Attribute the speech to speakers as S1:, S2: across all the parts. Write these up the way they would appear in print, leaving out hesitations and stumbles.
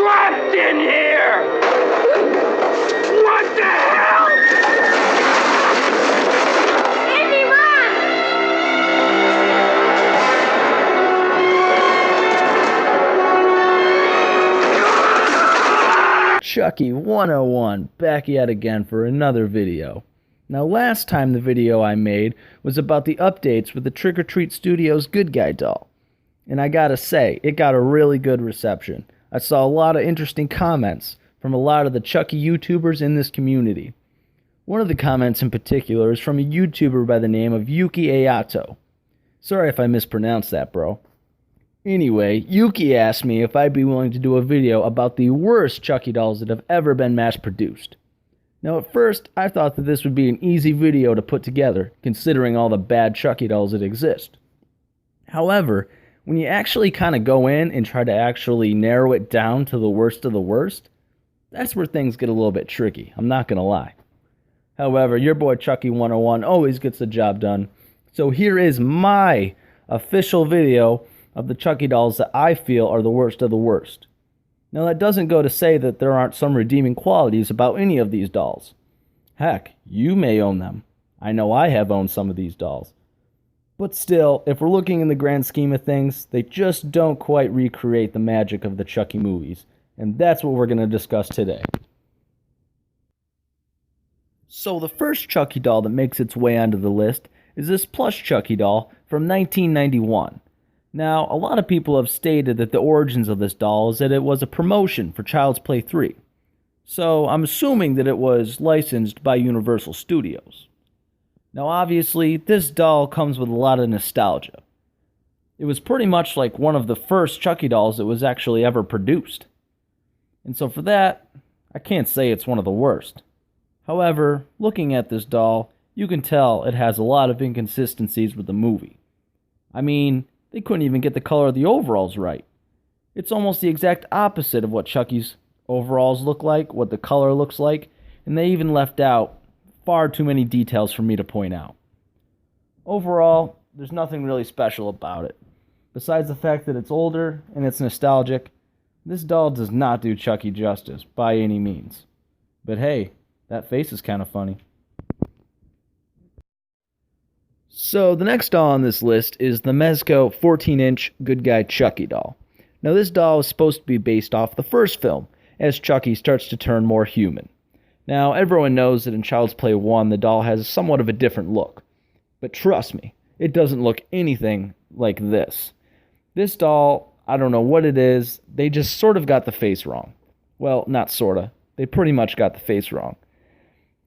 S1: trapped in here! What the hell?
S2: Andy, run!
S3: Chucky 101 back yet again for another video. Now last time the video I made was about the updates with the Trick or Treat Studios Good Guy doll. And I gotta say, it got a really good reception. I saw a lot of interesting comments from a lot of the Chucky YouTubers in this community. One of the comments in particular is from a YouTuber by the name of Yuki Ayato. Sorry if I mispronounced that, bro. Anyway, Yuki asked me if I'd be willing to do a video about the worst Chucky dolls that have ever been mass-produced. Now at first, I thought that this would be an easy video to put together, considering all the bad Chucky dolls that exist. However, when you actually kind of go in and try to actually narrow it down to the worst of the worst, that's where things get a little bit tricky, I'm not gonna lie. However, your boy Chucky 101 always gets the job done, so here is my official video of the Chucky dolls that I feel are the worst of the worst. Now that doesn't go to say that there aren't some redeeming qualities about any of these dolls. Heck, you may own them. I know I have owned some of these dolls. But still, if we're looking in the grand scheme of things, they just don't quite recreate the magic of the Chucky movies. And that's what we're going to discuss today. So the first Chucky doll that makes its way onto the list is this plush Chucky doll from 1991. Now, a lot of people have stated that the origins of this doll is that it was a promotion for Child's Play 3. So I'm assuming that it was licensed by Universal Studios. Now obviously, this doll comes with a lot of nostalgia. It was pretty much like one of the first Chucky dolls that was actually ever produced. And so for that, I can't say it's one of the worst. However, looking at this doll, you can tell it has a lot of inconsistencies with the movie. I mean, they couldn't even get the color of the overalls right. It's almost the exact opposite of what Chucky's overalls look like, what the color looks like, and they even left out far too many details for me to point out. Overall, there's nothing really special about it. Besides the fact that it's older and it's nostalgic, this doll does not do Chucky justice by any means. But hey, that face is kind of funny. So the next doll on this list is the Mezco 14-inch Good Guy Chucky doll. Now this doll is supposed to be based off the first film, as Chucky starts to turn more human. Now, everyone knows that in Child's Play 1, the doll has somewhat of a different look. But trust me, it doesn't look anything like this. This doll, I don't know what it is, they just sort of got the face wrong. Well, not sorta. They pretty much got the face wrong.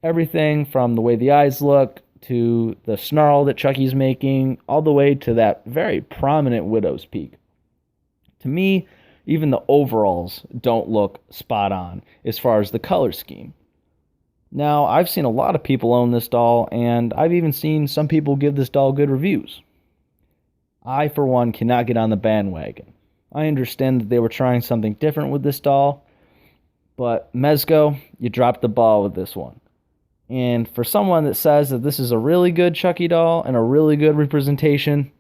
S3: Everything from the way the eyes look, to the snarl that Chucky's making, all the way to that very prominent widow's peak. To me, even the overalls don't look spot on as far as the color scheme. Now, I've seen a lot of people own this doll, and I've even seen some people give this doll good reviews. I, for one, cannot get on the bandwagon. I understand that they were trying something different with this doll, but Mezco, you dropped the ball with this one. And for someone that says that this is a really good Chucky doll and a really good representation,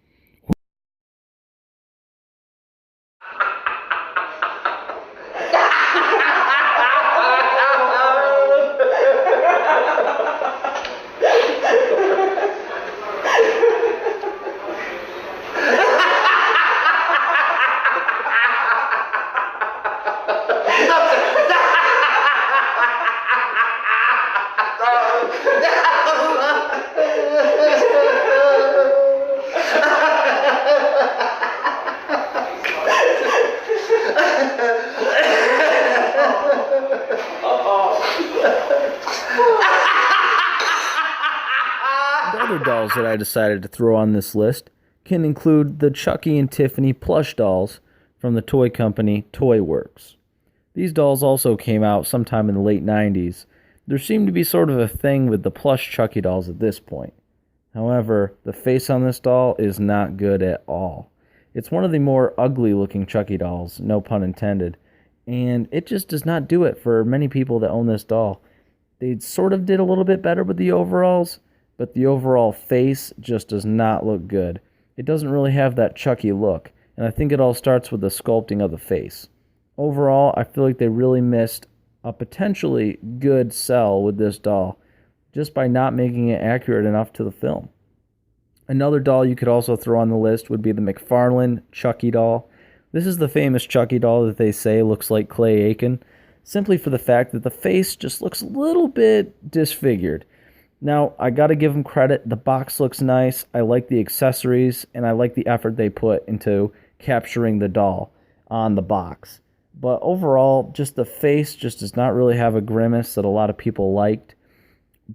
S3: the other dolls that I decided to throw on this list can include the Chucky and Tiffany plush dolls from the toy company Toy Works. These dolls also came out sometime in the late 90s. There seemed to be sort of a thing with the plush Chucky dolls at this point. However, the face on this doll is not good at all. It's one of the more ugly looking Chucky dolls, no pun intended, and it just does not do it for many people that own this doll. They sort of did a little bit better with the overalls, but the overall face just does not look good. It doesn't really have that Chucky look, and I think it all starts with the sculpting of the face. Overall, I feel like they really missed a potentially good sell with this doll just by not making it accurate enough to the film. Another doll you could also throw on the list would be the McFarlane Chucky doll. This is the famous Chucky doll that they say looks like Clay Aiken, simply for the fact that the face just looks a little bit disfigured. Now, I gotta give them credit, the box looks nice, I like the accessories, and I like the effort they put into capturing the doll on the box. But overall, just the face just does not really have a grimace that a lot of people liked.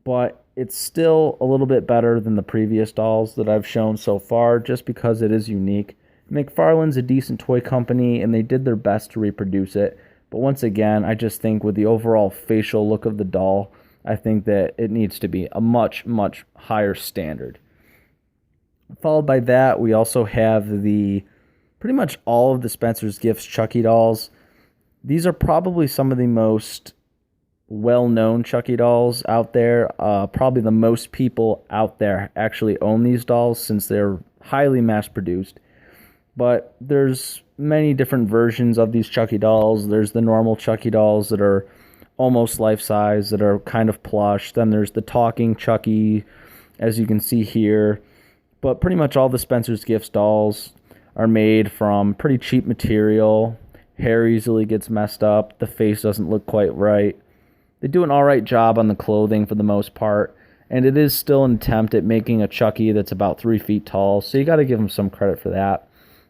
S3: But it's still a little bit better than the previous dolls that I've shown so far, just because it is unique. McFarlane's a decent toy company, and they did their best to reproduce it. But once again, I just think with the overall facial look of the doll, I think that it needs to be a much, much higher standard. Followed by that, we also have pretty much all of the Spencer's Gifts Chucky dolls. These are probably some of the most well-known Chucky dolls out there. Probably the most people out there actually own these dolls since they're highly mass-produced. But there's many different versions of these Chucky dolls. There's the normal Chucky dolls that are almost life-size, that are kind of plush. Then there's the talking Chucky, as you can see here. But pretty much all the Spencer's Gifts dolls are made from pretty cheap material. Hair easily gets messed up. The face doesn't look quite right. They do an alright job on the clothing for the most part. And it is still an attempt at making a Chucky that's about 3 feet tall. So you got to give them some credit for that.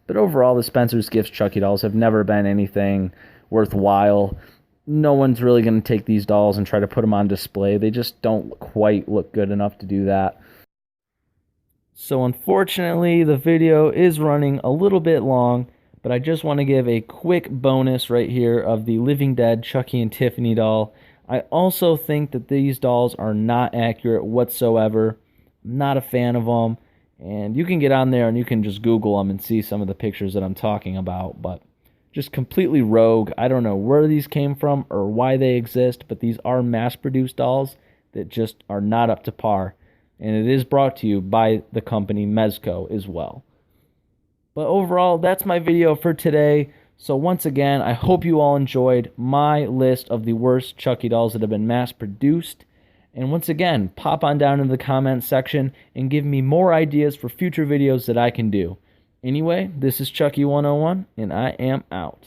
S3: But overall, the Spencer's Gifts Chucky dolls have never been anything worthwhile. No one's really going to take these dolls and try to put them on display. They just don't quite look good enough to do that. So unfortunately, the video is running a little bit long. But I just want to give a quick bonus right here of the Living Dead Chucky and Tiffany doll. I also think that these dolls are not accurate whatsoever. I'm not a fan of them. And you can get on there and you can just Google them and see some of the pictures that I'm talking about. But just completely rogue. I don't know where these came from or why they exist. But these are mass-produced dolls that just are not up to par. And it is brought to you by the company Mezco as well. But overall, that's my video for today. So once again, I hope you all enjoyed my list of the worst Chucky dolls that have been mass-produced. And once again, pop on down in the comments section and give me more ideas for future videos that I can do. Anyway, this is Chucky 101, and I am out.